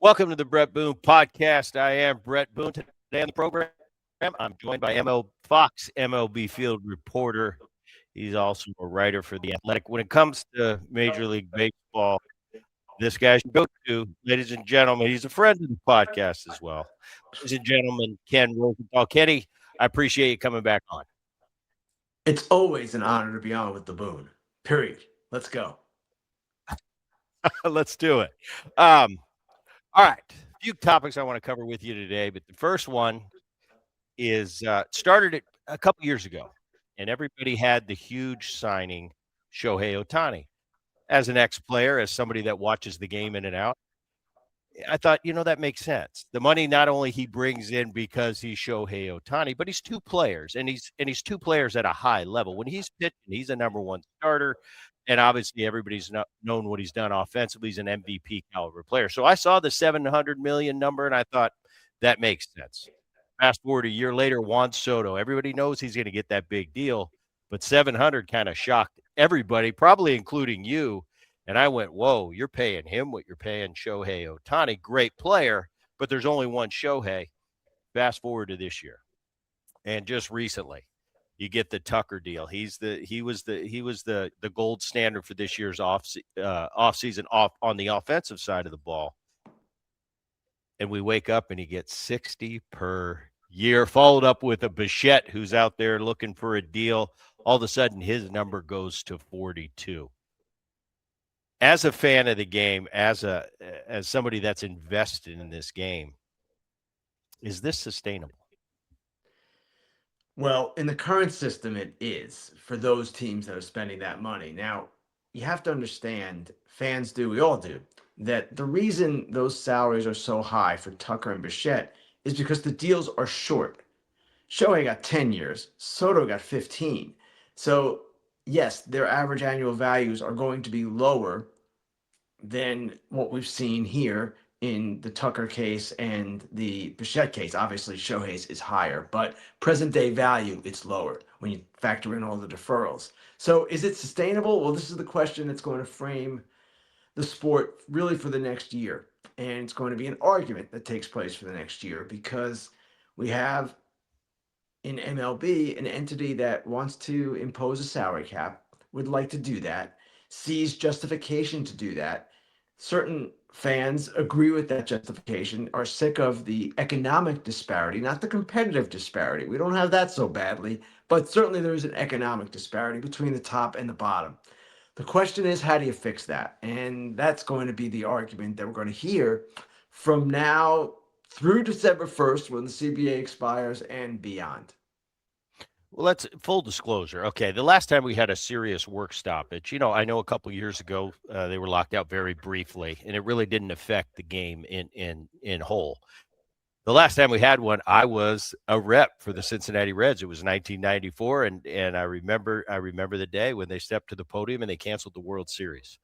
Welcome to the Bret Boone Podcast. I am Bret Boone. Today on the program, I'm joined by Fox MLB field reporter. He's also a writer for The Athletic. When it comes to Major League Baseball, this guy should go to, ladies and gentlemen. He's a friend of the podcast as well. Ladies and gentlemen, Ken Rosenthal. Kenny, I appreciate you coming back on. It's always an honor to be on with the Boone. Period. Let's go. Let's do it. All right. A few topics I want to cover with you today, but the first one is started it a couple years ago, and everybody had the huge signing Shohei Ohtani. As an ex-player, as somebody that watches the game in and out, I thought, that makes sense. The money not only he brings in because he's Shohei Ohtani, but he's two players, and he's two players at a high level. When he's pitching, he's a number one starter, and obviously everybody's known what he's done offensively. He's an MVP caliber player. So I saw the $700 million number, and I thought that makes sense. Fast forward a year later, Juan Soto. Everybody knows he's going to get that big deal, but 700 kind of shocked everybody, probably including you. And I went, whoa, you're paying him what you're paying Shohei Ohtani. Great player, but there's only one Shohei. Fast forward to this year. And just recently, you get the Tucker deal. He was the gold standard for this year's off season on the offensive side of the ball. And we wake up and he gets 60 per year, followed up with a Bichette who's out there looking for a deal. All of a sudden, his number goes to 42. As a fan of the game, as somebody that's invested in this game, is this sustainable? Well, in the current system, it is for those teams that are spending that money. Now, you have to understand, fans do, we all do, that the reason those salaries are so high for Tucker and Bichette is because the deals are short. Shohei got 10 years, Soto got 15. So, yes, their average annual values are going to be lower than what we've seen here in the Tucker case and the Bichette case. Obviously, Shohei's is higher, but present day value, it's lower when you factor in all the deferrals. So is it sustainable? Well, this is the question that's going to frame the sport really for the next year. And it's going to be an argument that takes place for the next year because we have in MLB an entity that wants to impose a salary cap, would like to do that, sees justification to do that. Certain fans agree with that justification, are sick of the economic disparity, not the competitive disparity. We don't have that so badly, but certainly there is an economic disparity between the top and the bottom. The question is, how do you fix that? And that's going to be the argument that we're going to hear from now through December 1st when the CBA expires and beyond. Well, let's full disclosure. Okay, the last time we had a serious work stoppage, I know a couple years ago they were locked out very briefly, and it really didn't affect the game in whole. The last time we had one, I was a rep for the Cincinnati Reds. It was 1994, and I remember the day when they stepped to the podium and they canceled the World Series.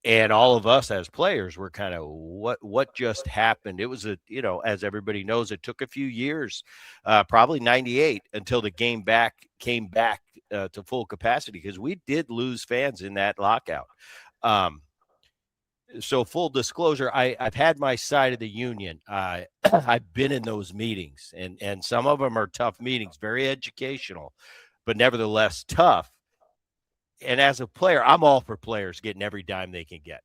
And all of us as players were kind of, what just happened? It was as everybody knows, it took a few years, probably 98 until the game came back to full capacity because we did lose fans in that lockout. So full disclosure, I've had my side of the union. I've been in those meetings, and some of them are tough meetings, very educational, but nevertheless tough. And as a player, I'm all for players getting every dime they can get.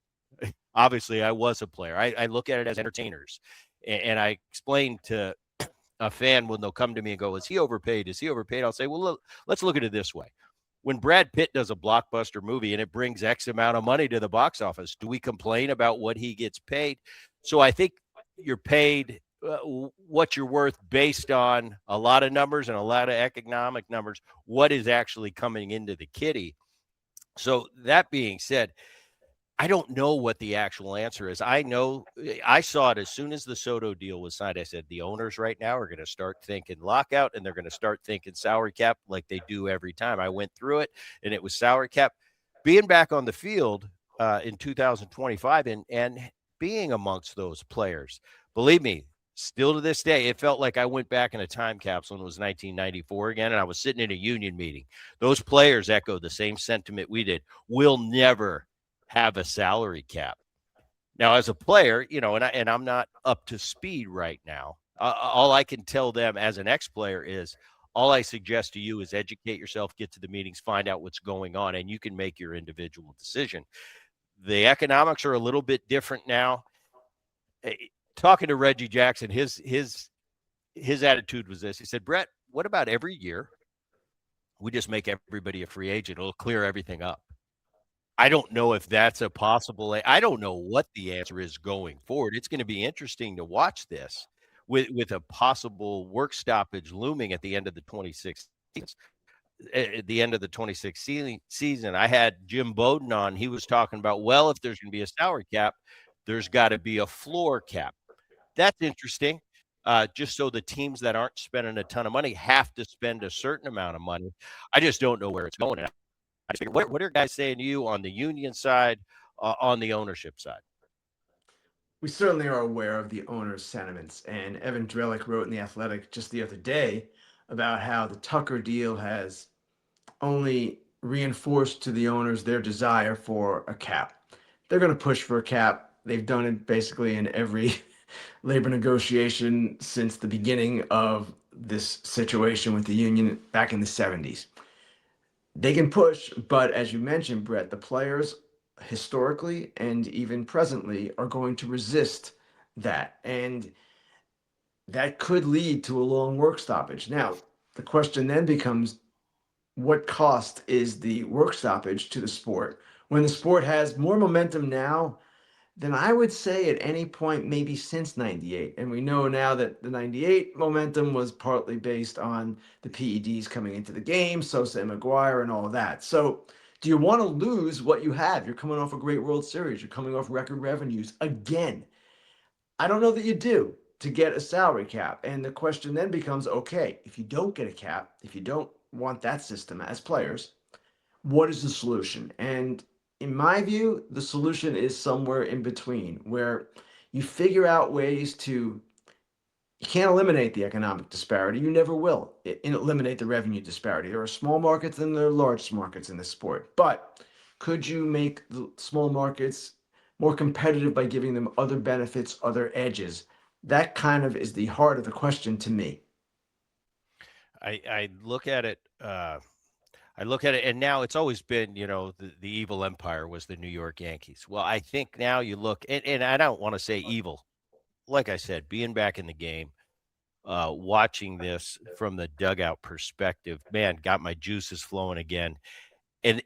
Obviously, I was a player. I look at it as entertainers. And I explain to a fan when they'll come to me and go, is he overpaid? Is he overpaid? I'll say, well, look, let's look at it this way. When Brad Pitt does a blockbuster movie and it brings X amount of money to the box office, do we complain about what he gets paid? So I think you're paid what you're worth based on a lot of numbers and a lot of economic numbers, what is actually coming into the kitty. So that being said, I don't know what the actual answer is. I know I saw it as soon as the Soto deal was signed. I said, the owners right now are going to start thinking lockout and they're going to start thinking salary cap like they do every time. I went through it and it was salary cap. Being back on the field in 2025 and being amongst those players, believe me, still to this day, it felt like I went back in a time capsule and it was 1994 again, and I was sitting in a union meeting. Those players echoed the same sentiment we did. We'll never have a salary cap. Now, as a player, I'm not up to speed right now. All I can tell them as an ex-player is all I suggest to you is educate yourself, get to the meetings, find out what's going on, and you can make your individual decision. The economics are a little bit different now. Eh, Talking to Reggie Jackson, his attitude was this. He said, "Brett, what about every year we just make everybody a free agent? It'll clear everything up." I don't know if that's a possible. I don't know what the answer is going forward. It's going to be interesting to watch this with a possible work stoppage looming at the end of the 26 at the end of the 26 season. I had Jim Bowden on. He was talking about, well, if there's going to be a salary cap, there's got to be a floor cap. That's interesting. Just so the teams that aren't spending a ton of money have to spend a certain amount of money. I just don't know where it's going. And I just figure, what are guys saying to you on the union side, on the ownership side? We certainly are aware of the owner's sentiments, and Evan Drellick wrote in The Athletic just the other day about how the Tucker deal has only reinforced to the owners their desire for a cap. They're going to push for a cap. They've done it basically in every labor negotiation since the beginning of this situation with the union back in the 70s. They can push, but as you mentioned, Brett, the players historically and even presently are going to resist that. And that could lead to a long work stoppage. Now, the question then becomes, what cost is the work stoppage to the sport when the sport has more momentum now than I would say at any point maybe since 98? And we know now that the 98 momentum was partly based on the PEDs coming into the game, Sosa and McGuire and all of that. So do you want to lose what you have? You're coming off a great World Series. You're coming off record revenues again. I don't know that you do to get a salary cap. And the question then becomes, okay, if you don't get a cap, if you don't want that system as players, what is the solution? And in my view, the solution is somewhere in between where you figure out ways to, you can't eliminate the economic disparity. You never will eliminate the revenue disparity. There are small markets and there are large markets in this sport. But could you make the small markets more competitive by giving them other benefits, other edges? That kind of is the heart of the question to me. I look at it. I look at it, and now it's always been, the evil empire was the New York Yankees. Well, I think now you look, and I don't want to say evil. Like I said, being back in the game, watching this from the dugout perspective, man, got my juices flowing again. And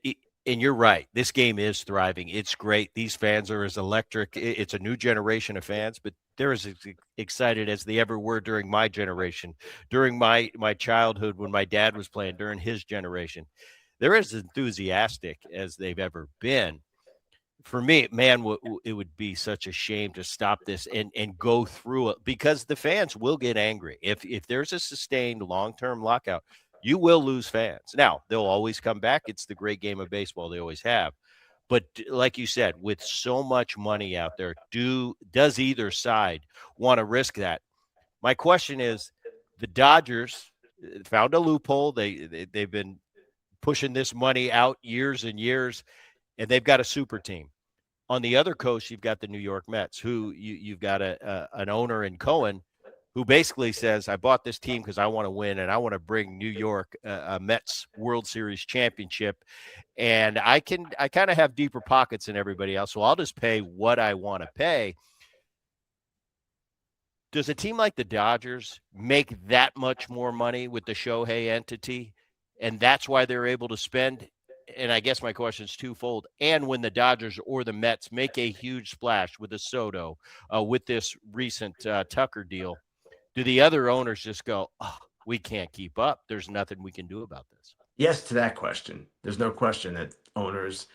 and you're right. This game is thriving. It's great. These fans are as electric. It's a new generation of fans, but they're as excited as they ever were during my generation, during my childhood when my dad was playing, during his generation. They're as enthusiastic as they've ever been. For me, man, it would be such a shame to stop this and go through it because the fans will get angry if there's a sustained long term lockout. You will lose fans. Now they'll always come back. It's the great game of baseball. They always have. But like you said, with so much money out there, does either side want to risk that? My question is, the Dodgers found a loophole. They've been pushing this money out years and years, and they've got a super team. On the other coast, you've got the New York Mets, who you've got an owner in Cohen, who basically says, "I bought this team because I want to win and I want to bring New York a Mets World Series championship, and I kind of have deeper pockets than everybody else, so I'll just pay what I want to pay." Does a team like the Dodgers make that much more money with the Shohei entity, and that's why they're able to spend? And I guess my question is twofold. And when the Dodgers or the Mets make a huge splash with the Soto, with this recent Tucker deal, do the other owners just go, "Oh, we can't keep up. There's nothing we can do about this"? Yes, to that question. There's no question that owners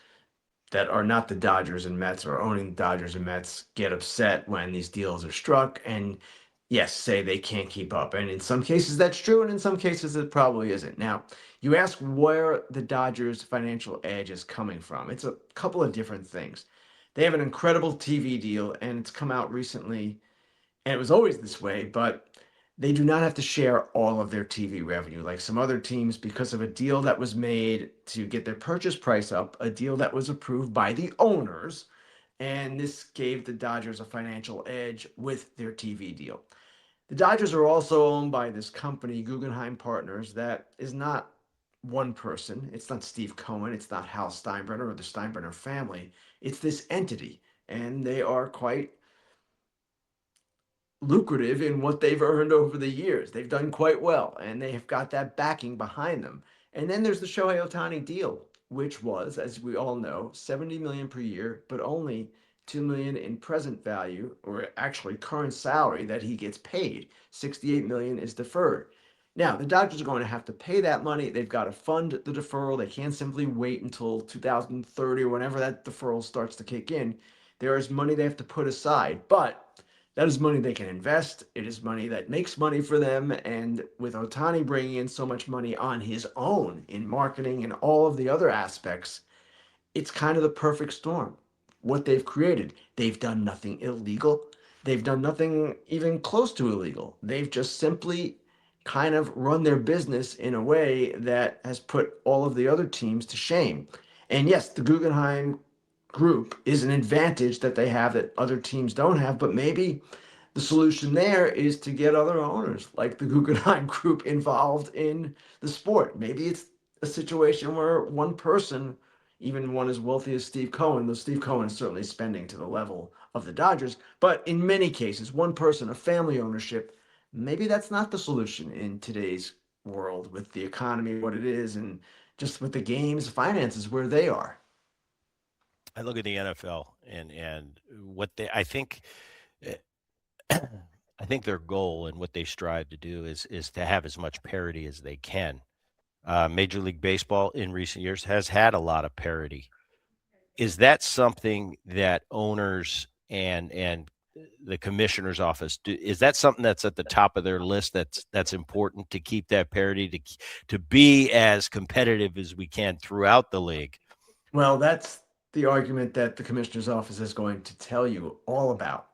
that are not the Dodgers and Mets or owning the Dodgers and Mets get upset when these deals are struck and, yes, say they can't keep up. And in some cases that's true, and in some cases it probably isn't. Now, you ask where the Dodgers' financial edge is coming from. It's a couple of different things. They have an incredible TV deal, and it's come out recently, and it was always this way, but they do not have to share all of their TV revenue like some other teams because of a deal that was made to get their purchase price up, a deal that was approved by the owners. And this gave the Dodgers a financial edge with their TV deal. The Dodgers are also owned by this company, Guggenheim Partners, that is not one person. It's not Steve Cohen. It's not Hal Steinbrenner or the Steinbrenner family. It's this entity. And they are quite lucrative in what they've earned over the years. They've done quite well, and they have got that backing behind them. And then there's the Shohei Ohtani deal, which was, as we all know, 70 million per year, but only 2 million in present value, or actually current salary that he gets paid. 68 million is deferred. Now, the Dodgers are going to have to pay that money. They've got to fund the deferral. They can't simply wait until 2030 or whenever that deferral starts to kick in. There is money they have to put aside, but that is money they can invest. It is money that makes money for them. And with Otani bringing in so much money on his own in marketing and all of the other aspects, it's kind of the perfect storm. What they've created, they've done nothing illegal. They've done nothing even close to illegal. They've just simply kind of run their business in a way that has put all of the other teams to shame. And yes, the Guggenheim group is an advantage that they have that other teams don't have, but maybe the solution there is to get other owners like the Guggenheim Group involved in the sport. Maybe it's a situation where one person, even one as wealthy as Steve Cohen, though Steve Cohen is certainly spending to the level of the Dodgers, but in many cases, one person, a family ownership, maybe that's not the solution in today's world with the economy, what it is, and just with the game's finances where they are. I look at the NFL and what they eh, I think their goal and what they strive to do is to have as much parity as they can. Major League Baseball in recent years has had a lot of parity. Is that something that owners and the commissioner's office is that something that's at the top of their list that's important to keep that parity to be as competitive as we can throughout the league? Well, that's the argument that the commissioner's office is going to tell you all about.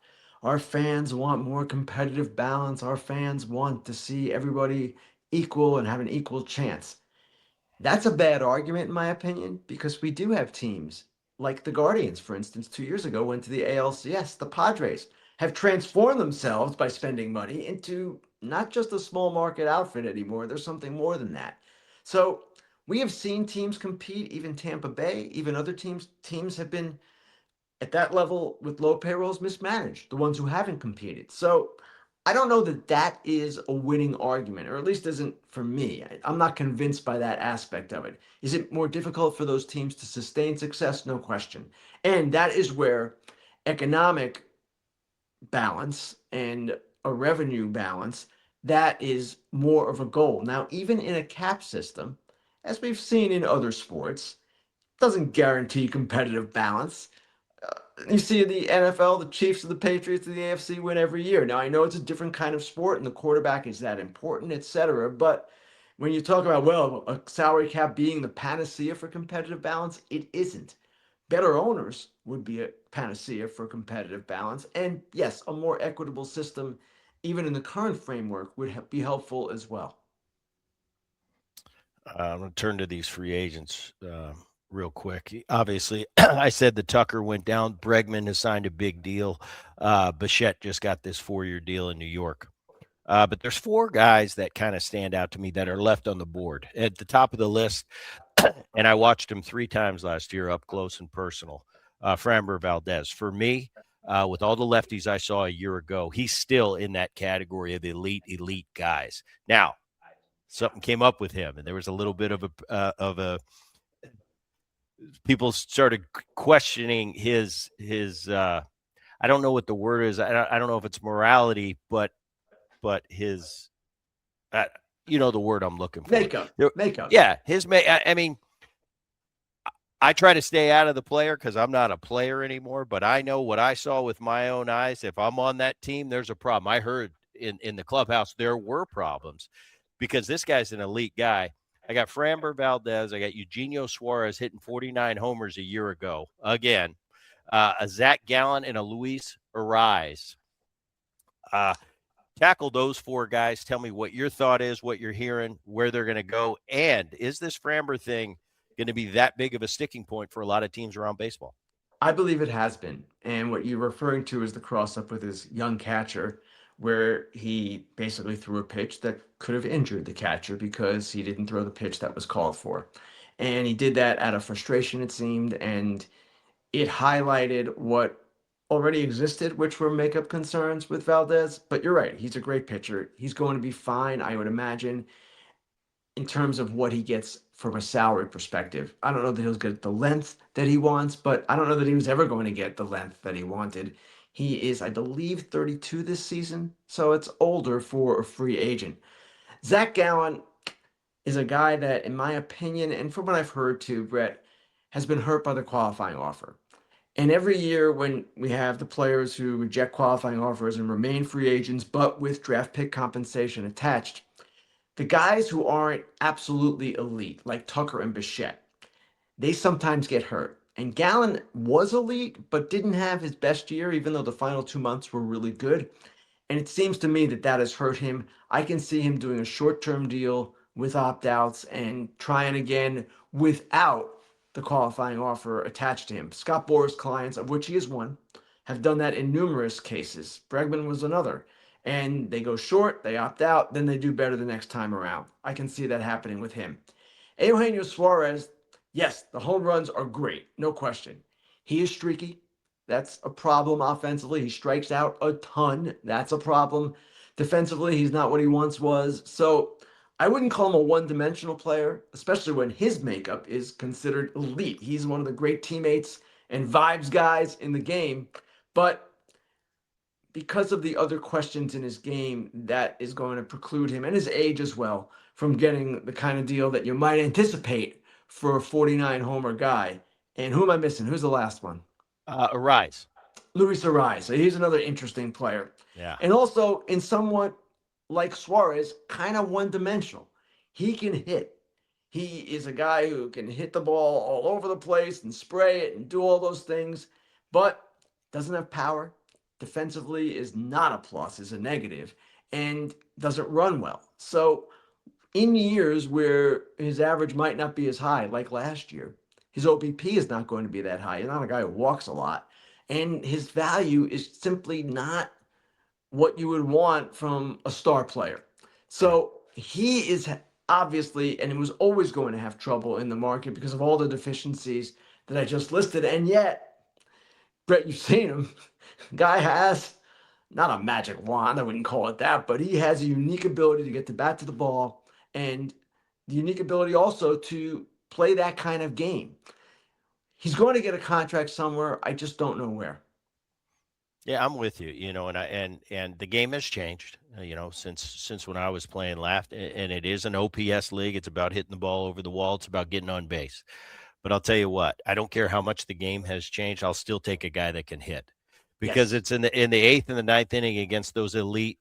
Our fans want more competitive balance. Our fans want to see everybody equal and have an equal chance. That's a bad argument, in my opinion, because we do have teams like the Guardians, for instance, 2 years ago went to the ALCS. The Padres have transformed themselves by spending money into not just a small market outfit anymore. There's something more than that. So we have seen teams compete, even Tampa Bay, even other teams. Teams have been at that level with low payrolls mismanaged, the ones who haven't competed. So I don't know that that is a winning argument, or at least isn't for me. I'm not convinced by that aspect of it. Is it more difficult for those teams to sustain success? No question. And that is where economic balance and a revenue balance, that is more of a goal. Now, even in a cap system, as we've seen in other sports, doesn't guarantee competitive balance. You see the NFL, the Chiefs and the Patriots of the AFC win every year. Now I know it's a different kind of sport and the quarterback is that important, etc. But when you talk about, well, a salary cap being the panacea for competitive balance, it isn't. Better owners would be a panacea for competitive balance. And yes, a more equitable system, even in the current framework, would be helpful as well. I'm going to turn to these free agents real quick. Obviously, I said the Tucker went down. Bregman has signed a big deal. Bichette just got this 4-year deal in New York. But there's four guys that kind of stand out to me that are left on the board at the top of the list. And I watched him 3 times last year up close and personal. Framber Valdez. For me, with all the lefties I saw a year ago, he's still in that category of elite guys. Now, something came up with him, and there was a little bit of a people started questioning his I don't know what the word is. I don't know if it's morality, but his you know the word I'm looking for. Makeup. Makeup. Yeah, I mean, I try to stay out of the player because I'm not a player anymore, but I know what I saw with my own eyes. If I'm on that team, there's a problem. I heard in the clubhouse there were problems because this guy's an elite guy. I got Framber Valdez. I got Eugenio Suarez hitting 49 homers a year ago. Again, a Zach Gallen and a Luis Ariz. Tackle those four guys. Tell me what your thought is, what you're hearing, where they're going to go. And is this Framber thing going to be that big of a sticking point for a lot of teams around baseball? I believe it has been. And what you're referring to is the cross up with his young catcher, where he basically threw a pitch that could have injured the catcher because he didn't throw the pitch that was called for. And he did that out of frustration, it seemed. And it highlighted what already existed, which were makeup concerns with Valdez. But you're right. He's a great pitcher. He's going to be fine, I would imagine, in terms of what he gets from a salary perspective. I don't know that he'll get the length that he wants, but I don't know that he was ever going to get the length that he wanted. He is, I believe, 32 this season, so it's older for a free agent. Zach Gallen is a guy that, in my opinion, and from what I've heard too, Brett, has been hurt by the qualifying offer. And every year when we have the players who reject qualifying offers and remain free agents, but with draft pick compensation attached, the guys who aren't absolutely elite, like Tucker and Bichette, they sometimes get hurt. And Gallen was elite, but didn't have his best year, even though the final 2 months were really good. And it seems to me that that has hurt him. I can see him doing a short term deal with opt outs and trying again without the qualifying offer attached to him. Scott Boras' clients, of which he is one, have done that in numerous cases. Bregman was another. And they go short, they opt out, then they do better the next time around. I can see that happening with him. Eugenio Suarez, yes, the home runs are great, no question. He is streaky. That's a problem offensively. He strikes out a ton. That's a problem. Defensively, he's not what he once was. So I wouldn't call him a one dimensional player, especially when his makeup is considered elite. He's one of the great teammates and vibes guys in the game. But because of the other questions in his game, that is going to preclude him and his age as well from getting the kind of deal that you might anticipate for a 49 homer guy. And who am I missing? Who's the last one? Arise. Luis Ariz. So he's another interesting player. Yeah. And also, in somewhat like Suarez, kind of one dimensional. He can hit. He is a guy who can hit the ball all over the place and spray it and do all those things, but doesn't have power. Defensively is not a plus, is a negative, and doesn't run well. So in years where his average might not be as high, like last year, his OBP is not going to be that high. He's not a guy who walks a lot. And his value is simply not what you would want from a star player. Yeah. So he is obviously, and he was always going to have trouble in the market because of all the deficiencies that I just listed. And yet, Brett, you've seen him. Guy has not a magic wand, I wouldn't call it that, but he has a unique ability to get the bat to the ball and the unique ability also to play that kind of game. He's going to get a contract somewhere. I just don't know where. Yeah, I'm with you. And the game has changed. Since when I was playing last, and it is an OPS league. It's about hitting the ball over the wall. It's about getting on base. But I'll tell you what, I don't care how much the game has changed. I'll still take a guy that can hit, because Yes. it's in the eighth and the ninth inning against those elite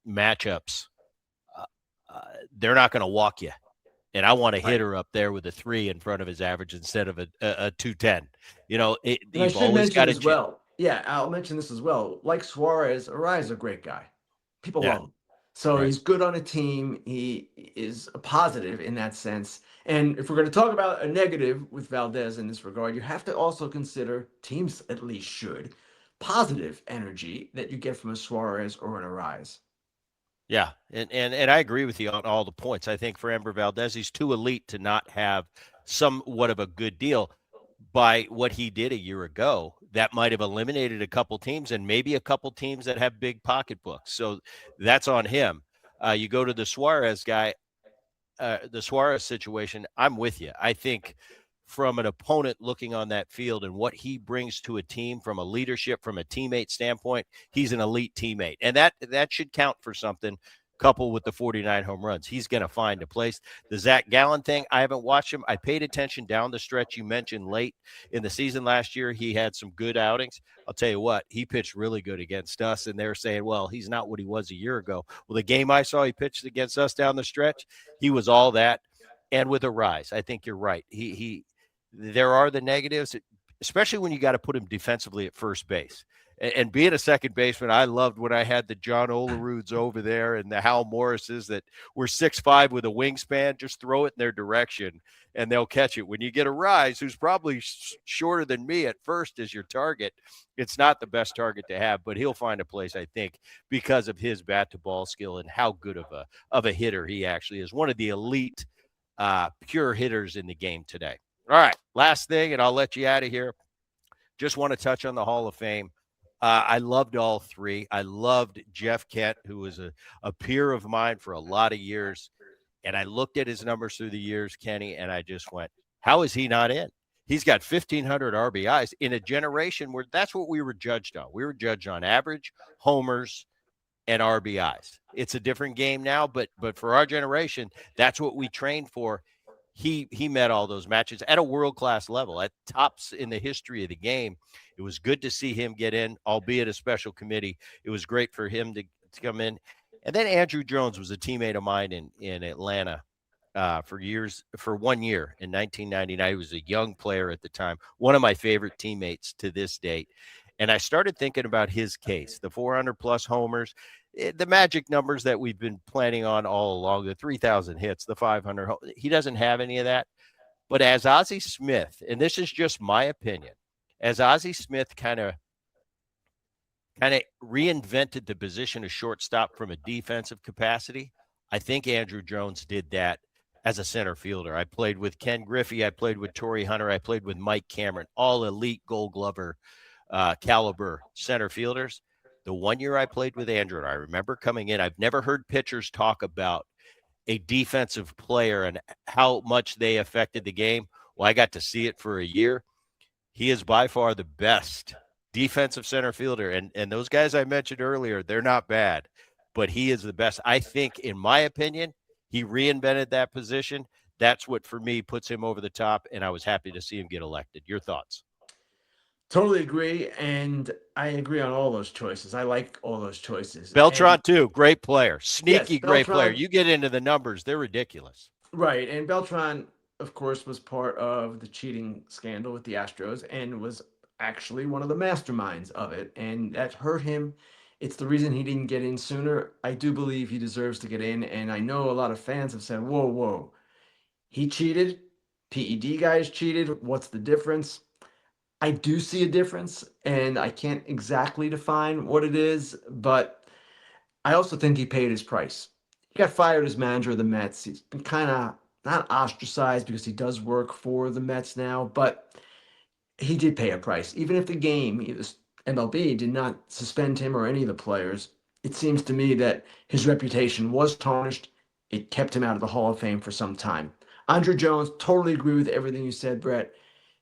matchups. Uh, they're not going to walk you, and I want a Right. hitter up there with a 3 in front of his average instead of a 210. And I You've should always mention got a as chance. well. Yeah, I'll mention this as well. Like Suarez, Arai is a great guy. People Yeah, love him. So right. he's good on a team. He is a positive in that sense. And if we're going to talk about a negative with Valdez in this regard, you have to also consider, teams at least should, positive energy that you get from a Suarez or an Arise. Yeah, and I agree with you on all the points. I think for Ember Valdez, he's too elite to not have somewhat of a good deal. By what he did a year ago, that might have eliminated a couple teams and maybe a couple teams that have big pocketbooks. So that's on him. You go to the Suarez guy, the Suarez situation. I'm with you. I think from an opponent looking on that field and what he brings to a team from a leadership, from a teammate standpoint, he's an elite teammate. And that should count for something, coupled with the 49 home runs. He's going to find a place. The Zach Gallen thing, I haven't watched him. I paid attention down the stretch. You mentioned late in the season last year, he had some good outings. I'll tell you what, he pitched really good against us. And they're saying, well, he's not what he was a year ago. Well, the game I saw he pitched against us down the stretch, he was all that. And with a rise, I think you're right. There are the negatives, especially when you got to put him defensively at first base. And being a second baseman, I loved when I had the John Olerud's over there and the Hal Morrises that were 6'5" with a wingspan. Just throw it in their direction and they'll catch it. When you get a Rise, who's probably shorter than me at first as your target, it's not the best target to have, but he'll find a place, I think, because of his bat to ball skill and how good of a hitter he actually is. One of the elite pure hitters in the game today. All right, last thing, and I'll let you out of here. Just want to touch on the Hall of Fame. I loved all three. I loved Jeff Kent, who was a peer of mine for a lot of years. And I looked at his numbers through the years, Kenny, and I just went, how is he not in? He's got 1,500 RBIs in a generation where that's what we were judged on. We were judged on average, homers, and RBIs. It's a different game now, but for our generation, that's what we trained for. He met all those matches at a world-class level, at tops in the history of the game. It was good to see him get in, albeit a special committee. It was great for him to come in. And then Andrew Jones was a teammate of mine in Atlanta for 1 year in 1999. He was a young player at the time, one of my favorite teammates to this date. And I started thinking about his case, the 400-plus homers, the magic numbers that we've been planning on all along, the 3,000 hits, the 500. He doesn't have any of that. But as Ozzie Smith, and this is just my opinion, as Ozzie Smith kind of reinvented the position of shortstop from a defensive capacity, I think Andrew Jones did that as a center fielder. I played with Ken Griffey. I played with Torrey Hunter. I played with Mike Cameron, all elite Gold Glover caliber center fielders. The 1 year I played with Andrew, and I remember coming in, I've never heard pitchers talk about a defensive player and how much they affected the game. Well, I got to see it for a year. He is by far the best defensive center fielder. And those guys I mentioned earlier, they're not bad, but he is the best. I think, in my opinion, he reinvented that position. That's what, for me, puts him over the top, and I was happy to see him get elected. Your thoughts? Totally agree, and I agree on all those choices. I like all those choices. Beltran, And too, great player. yes, Sneaky great player. Beltran, You get into the numbers, they're ridiculous. right, and Beltran, of course, was part of the cheating scandal with the Astros and was actually one of the masterminds of it, and that hurt him. It's the reason he didn't get in sooner. I do believe he deserves to get in, and I know a lot of fans have said, "Whoa, whoa, he cheated. PED guys cheated. What's the difference?" I do see a difference, and I can't exactly define what it is, but I also think he paid his price. He got fired as manager of the Mets. He's been kind of not ostracized because he does work for the Mets now, but he did pay a price. Even if the game, the MLB, did not suspend him or any of the players, it seems to me that his reputation was tarnished. It kept him out of the Hall of Fame for some time. Andrew Jones, totally agree with everything you said, Brett.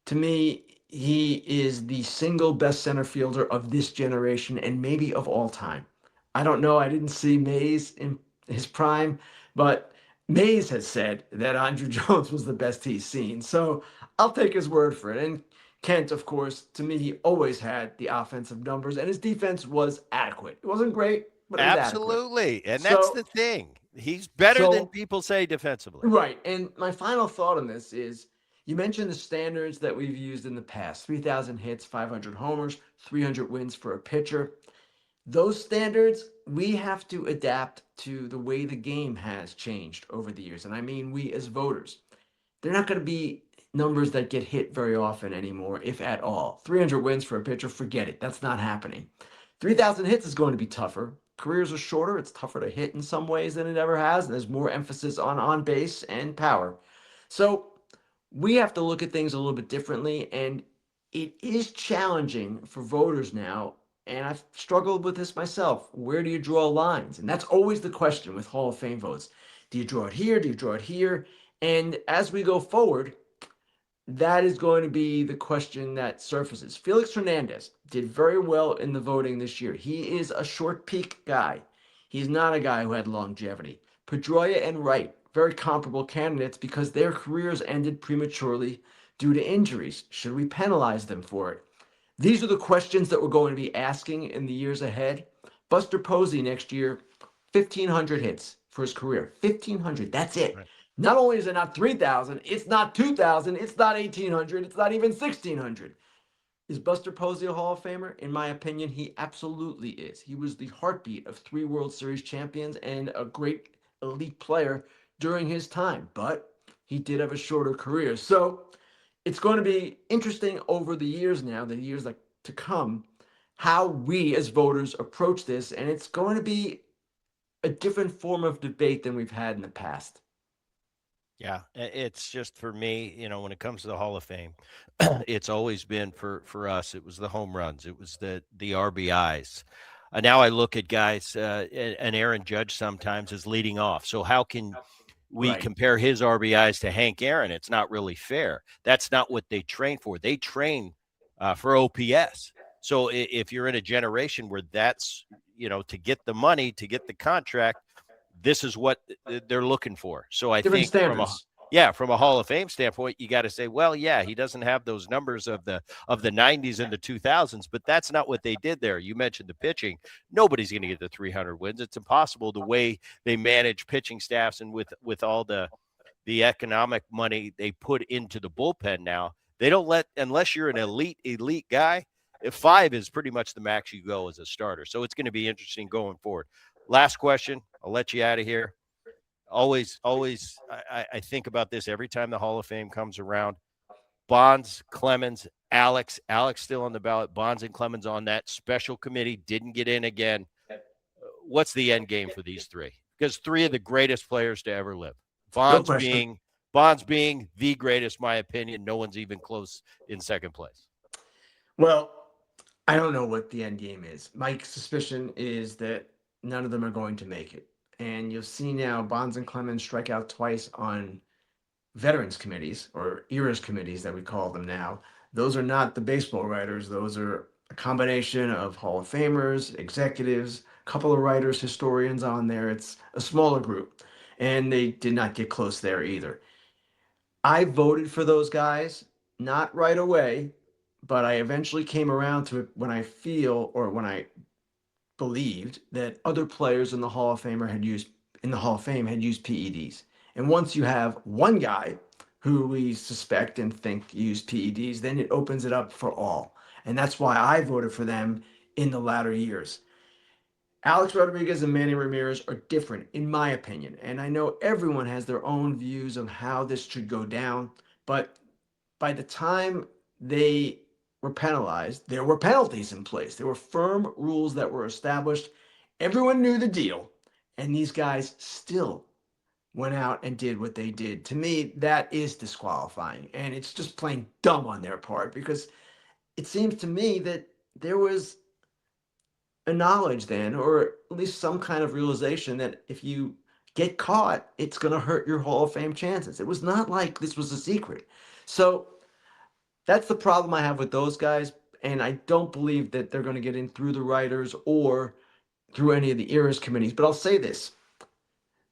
To me, he is the single best center fielder of this generation and maybe of all time. I don't know. I didn't see Mays in his prime, but Mays has said that Andrew Jones was the best he's seen. So I'll take his word for it. And Kent, of course, to me, he always had the offensive numbers, and his defense was adequate. It wasn't great, but it was adequate. Absolutely. And that's So, the thing. He's better than so people say defensively. right. And my final thought on this is you mentioned the standards that we've used in the past: 3,000 hits, 500 homers, 300 wins for a pitcher. Those standards, we have to adapt to the way the game has changed over the years. And I mean, we as voters, they're not going to be numbers that get hit very often anymore, if at all. 300 wins for a pitcher, forget it. That's not happening. 3,000 hits is going to be tougher. Careers are shorter. It's tougher to hit in some ways than it ever has. And there's more emphasis on base and power. So we have to look at things a little bit differently. And it is challenging for voters now. And I've struggled with this myself. Where do you draw lines? And that's always the question with Hall of Fame votes. Do you draw it here? Do you draw it here? And as we go forward, that is going to be the question that surfaces. Felix Hernandez did very well in the voting this year. He is a short peak guy. He's not a guy who had longevity. Pedroia and Wright, very comparable candidates because their careers ended prematurely due to injuries. Should we penalize them for it? These are the questions that we're going to be asking in the years ahead. Buster Posey next year, 1,500 hits for his career. 1,500, that's it. Right. Not only is it not 3,000, it's not 2,000, it's not 1,800, it's not even 1,600. Is Buster Posey a Hall of Famer? In my opinion, he absolutely is. He was the heartbeat of three World Series champions and a great elite player during his time, but he did have a shorter career. So it's going to be interesting over the years now, the years like to come, how we as voters approach this, and it's going to be a different form of debate than we've had in the past. Yeah, it's just for me, when it comes to the Hall of Fame, it's always been for us. It was the home runs, it was the RBIs. Now I look at guys, and Aaron Judge sometimes is leading off. So how can we Right. compare his RBIs to Hank Aaron? It's not really fair. That's not what they train for. They train for OPS. So if you're in a generation where that's to get the money, to get the contract, this is what they're looking for. So I Different think standards. from a Hall of Fame standpoint, you got to say, well, yeah, he doesn't have those numbers of the 90s and the 2000s, but that's not what they did there. You mentioned the pitching. Nobody's going to get the 300 wins. It's impossible the way they manage pitching staffs, and with all the economic money they put into the bullpen now. They don't let, unless you're an elite guy, if five is pretty much the max you go as a starter. So it's going to be interesting going forward. Last question. I'll let you out of here. Always, I think about this every time the Hall of Fame comes around. Bonds, Clemens, Alex still on the ballot. Bonds and Clemens on that special committee, didn't get in again. What's the end game for these three? Because three of the greatest players to ever live. No Bonds question. being Bonds being the greatest, my opinion. No one's even close in second place. Well, I don't know what the end game is. My suspicion is that none of them are going to make it. And you'll see now Bonds and Clemens strike out twice on veterans committees or eras committees that we call them now. Those are not the baseball writers. Those are a combination of Hall of Famers, executives, a couple of writers, historians on there. It's a smaller group. And they did not get close there either. I voted for those guys, not right away, but I eventually came around to it when I feel or when I believed that other players in the Hall of Fame had used PEDs. And once you have one guy who we suspect and think used PEDs, then it opens it up for all. And that's why I voted for them in the latter years. Alex Rodriguez and Manny Ramirez are different, in my opinion. And I know everyone has their own views on how this should go down. But by the time they were penalized, there were penalties in place. There were firm rules that were established. Everyone knew the deal. And these guys still went out and did what they did. To me, that is disqualifying. And it's just plain dumb on their part because it seems to me that there was a knowledge then, or at least some kind of realization that if you get caught, it's going to hurt your Hall of Fame chances. It was not like this was a secret. So that's the problem I have with those guys. And I don't believe that they're going to get in through the writers or through any of the eras committees. But I'll say this,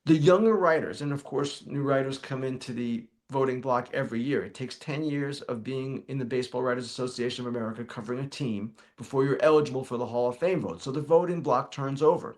the younger writers, and of course, new writers come into the voting block every year. It takes 10 years of being in the Baseball Writers Association of America covering a team before you're eligible for the Hall of Fame vote. So the voting block turns over.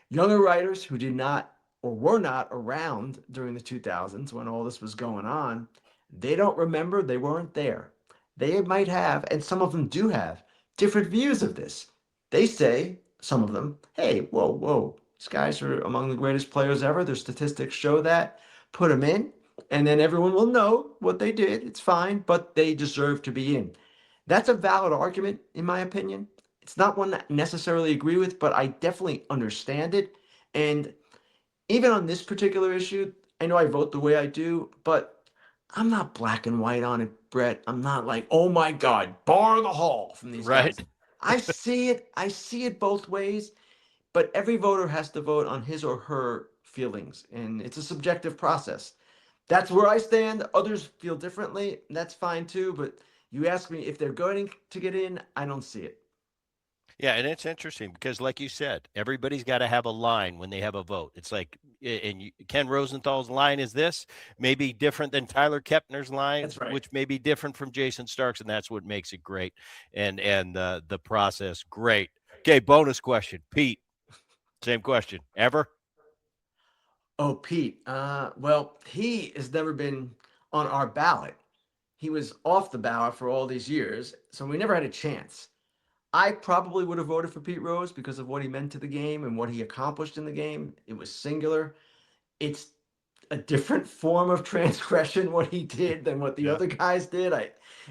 Younger writers who did not or were not around during the 2000s when all this was going on, they don't remember, they weren't there. They might have, and some of them do have, different views of this. They say, some of them, hey, whoa, these guys are among the greatest players ever. Their statistics show that. Put them in, and then everyone will know what they did. It's fine, but they deserve to be in. That's a valid argument, in my opinion. It's not one that I necessarily agree with, but I definitely understand it. And even on this particular issue, I know I vote the way I do, but I'm not black and white on it, Brett. I'm not like, oh my God, bar the hall from these Right? guys. I see it both ways, but every voter has to vote on his or her feelings, and it's a subjective process. That's where I stand. Others feel differently. That's fine too, but you ask me if they're going to get in, I don't see it. Yeah, and it's interesting because, like you said, everybody's got to have a line when they have a vote. It's like, Ken Rosenthal's line is this, maybe different than Tyler Kepner's line, That's right. which may be different from Jason Stark's, and that's what makes it great, and the process great. Okay, bonus question, Pete. Same question. Ever? Oh, Pete. Well, he has never been on our ballot. he was off the ballot for all these years, so we never had a chance. I probably would have voted for Pete Rose because of what he meant to the game and what he accomplished in the game. It was singular. It's a different form of transgression what he did than what the Yeah. other guys did.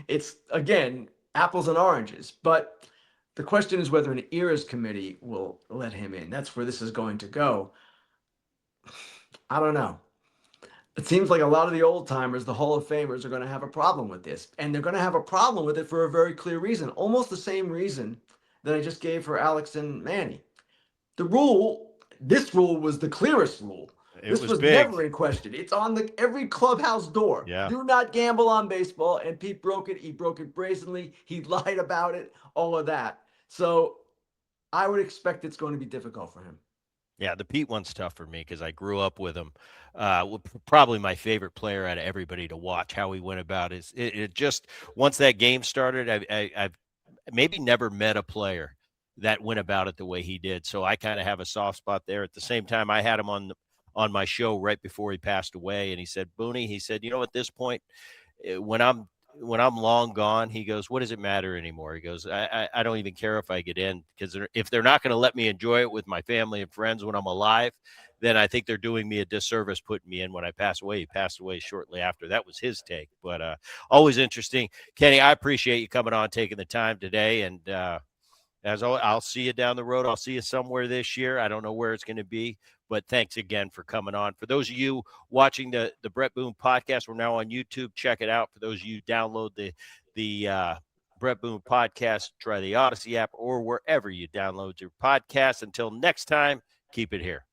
It's again apples and oranges, but the question is whether an eras committee will let him in. That's where this is going to go. I don't know. It seems like a lot of the old timers, the Hall of Famers, are going to have a problem with this. And they're going to have a problem with it for a very clear reason. Almost the same reason that I just gave for Alex and Manny. This rule was the clearest rule. It This was was big. never in question. It's on every clubhouse door. Yeah. Do not gamble on baseball. And Pete broke it. He broke it brazenly. He lied about it. All of that. So I would expect it's going to be difficult for him. Yeah, the Pete one's tough for me because I grew up with him. Probably my favorite player out of everybody to watch. How he went about it just once that game started. I've maybe never met a player that went about it the way he did. So I kind of have a soft spot there. At the same time, I had him on my show right before he passed away, and he said, "Booney," he said, at this point, when I'm long gone, he goes, what does it matter anymore? He goes, I don't even care if I get in because if they're not going to let me enjoy it with my family and friends when I'm alive, then I think they're doing me a disservice putting me in when I pass away. He passed away shortly after. That was his take, but always interesting. Kenny, I appreciate you coming on, taking the time today, and as always, I'll see you down the road. I'll see you somewhere this year. I don't know where it's going to be, but thanks again for coming on. For those of you watching the Bret Boone podcast, we're now on YouTube. Check it out. For those of you download the Bret Boone podcast, try the Odyssey app or wherever you download your podcast. Until next time, keep it here.